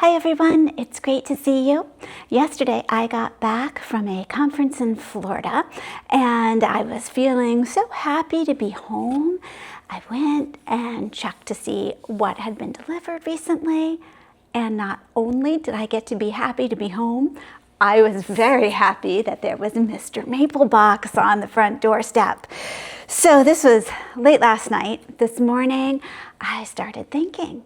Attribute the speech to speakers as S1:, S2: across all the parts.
S1: Hi everyone, it's great to see you. Yesterday I got back from a conference in Florida and I was feeling so happy to be home. I went and checked to see what had been delivered recently, and not only did I get to be happy to be home, I was very happy that there was a Mr. Maple box on the front doorstep. So this was late last night. This morning I started thinking,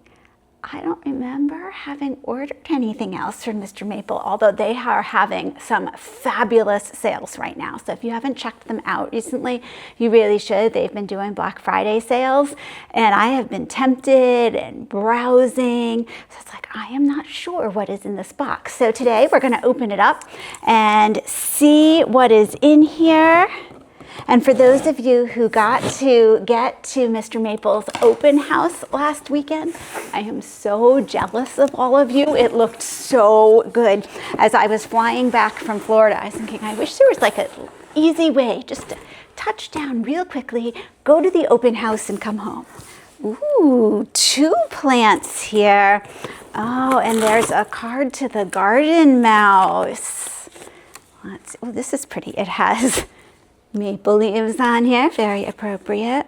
S1: I don't remember having ordered anything else from Mr. Maple, although they are having some fabulous sales right now. So if you haven't checked them out recently, you really should. They've been doing Black Friday sales, and I have been tempted and browsing. So it's like, I am not sure what is in this box. So today we're going to open it up and see what is in here. And for those of you who got to get to Mr. Maple's open house last weekend, I am so jealous of all of you. It looked so good. As I was flying back from Florida, I was thinking, I wish there was like an easy way just to touch down real quickly, go to the open house and come home. Ooh, 2 plants here. Oh, and there's a card to the garden mouse. Let's see. Oh, this is pretty. It has maple leaves on here, very appropriate.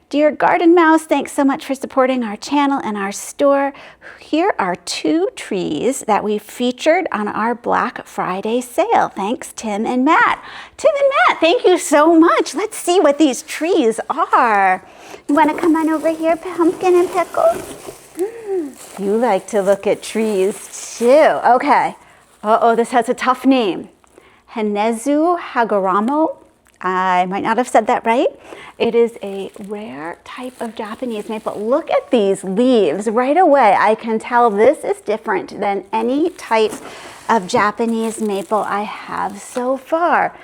S1: Dear Garden Mouse, thanks so much for supporting our channel and our store. Here are 2 trees that we featured on our Black Friday sale. Thanks, Tim and Matt. Tim and Matt, thank you so much. Let's see what these trees are. You want to come on over here, Pumpkin and Pickles? You like to look at trees too. Okay. Uh-oh, this has a tough name. Hanezu hagoromo. I might not have said that right. It is a rare type of Japanese maple. Look at these leaves. Right away, I can tell this is different than any type of Japanese maple I have so far.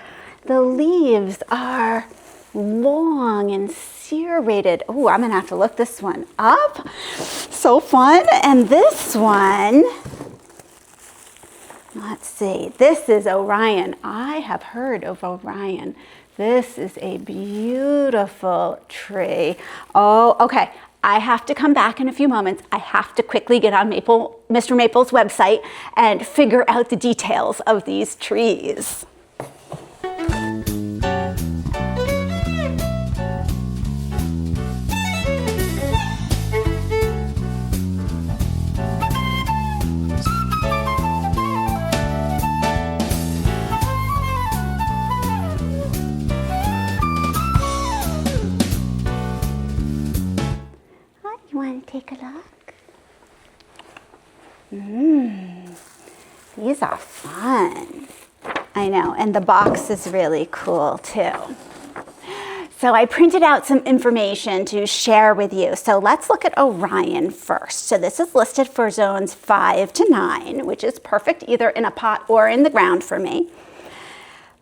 S1: The leaves are long and serrated. Oh, I'm gonna have to look this one up. So fun. And this one, let's see, this is Orion. I have heard of Orion. This is a beautiful tree. Oh, okay. I have to come back in a few moments. I have to quickly get on Mr. Maple's website and figure out the details of these trees. Take a look. These are fun. I know, and the box is really cool too. So I printed out some information to share with you. So let's look at Orion first. So this is listed for zones 5 to 9, which is perfect either in a pot or in the ground for me.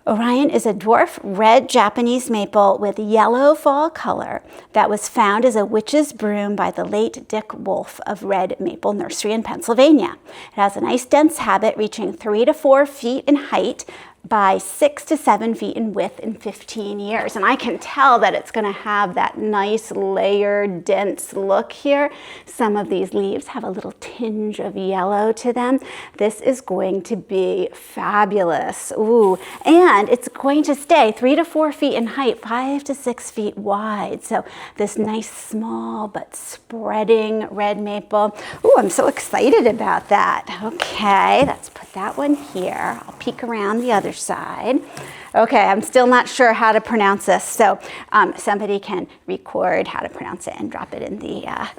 S1: Orion is a dwarf red Japanese maple with yellow fall color that was found as a witch's broom by the late Dick Wolf of Red Maple Nursery in Pennsylvania. It has a nice dense habit reaching 3 to 4 feet in height by 6 to 7 feet in width in 15 years. And I can tell that it's going to have that nice layered, dense look here. Some of these leaves have a little tinge of yellow to them. This is going to be fabulous. Ooh, and it's going to stay 3 to 4 feet in height, 5 to 6 feet wide. So this nice, small but spreading red maple. Ooh, I'm so excited about that. Okay, let's put that one here. I'll peek around the other side. Okay, I'm still not sure how to pronounce this, so somebody can record how to pronounce it and drop it in the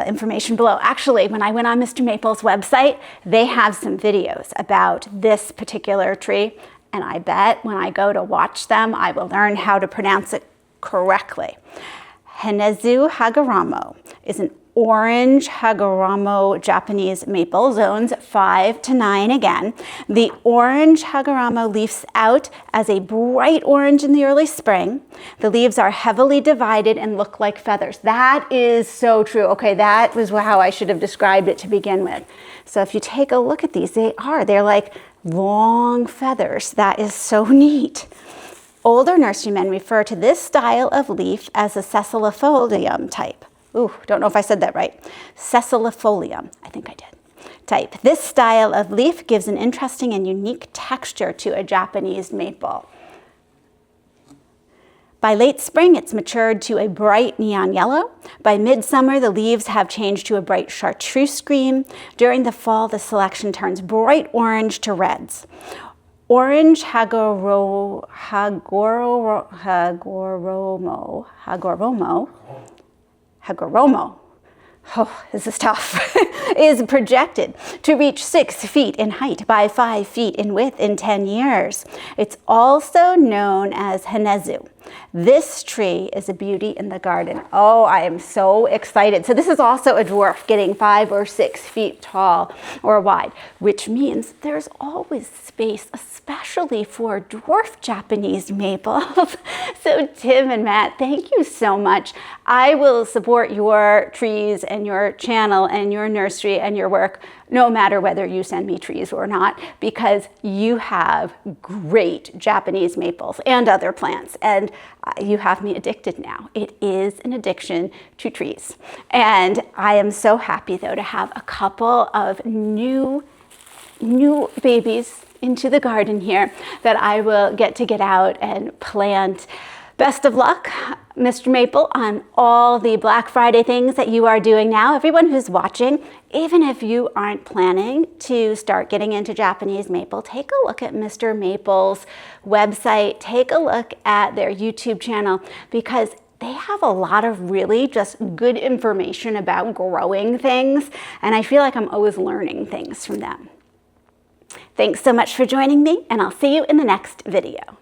S1: information below. Actually, when I went on Mr. Maple's website, they have some videos about this particular tree, and I bet when I go to watch them, I will learn how to pronounce it correctly. Hanezu hagoromo is an orange hagoromo Japanese maple, zones 5 to 9 again. The orange hagoromo leaves out as a bright orange in the early spring. The leaves are heavily divided and look like feathers. That is so true. Okay, that was how I should have described it to begin with. So if you take a look at these, they're like long feathers. That is so neat. Older nurserymen refer to this style of leaf as a sessilifolium type. Ooh, don't know if I said that right. Sessilifolium, I think I did. type. This style of leaf gives an interesting and unique texture to a Japanese maple. By late spring, it's matured to a bright neon yellow. By midsummer, the leaves have changed to a bright chartreuse green. During the fall, the selection turns bright orange to reds. Orange hagoromo, oh, this is tough, is projected to reach 6 feet in height by 5 feet in width in 10 years. It's also known as Hanezu. This tree is a beauty in the garden. Oh, I am so excited. So this is also a dwarf, getting 5 or 6 feet tall or wide, which means there's always space, especially for dwarf Japanese maples. So Tim and Matt, thank you so much. I will support your trees and your channel and your nursery and your work, no matter whether you send me trees or not, because you have great Japanese maples and other plants, and you have me addicted now. It is an addiction to trees. And I am so happy though to have a couple of new babies into the garden here that I will get out and plant. Best of luck, Mr. Maple, on all the Black Friday things that you are doing now. Everyone who's watching, even if you aren't planning to start getting into Japanese maple, take a look at Mr. Maple's website, take a look at their YouTube channel, because they have a lot of really just good information about growing things, and I feel like I'm always learning things from them. Thanks so much for joining me, and I'll see you in the next video.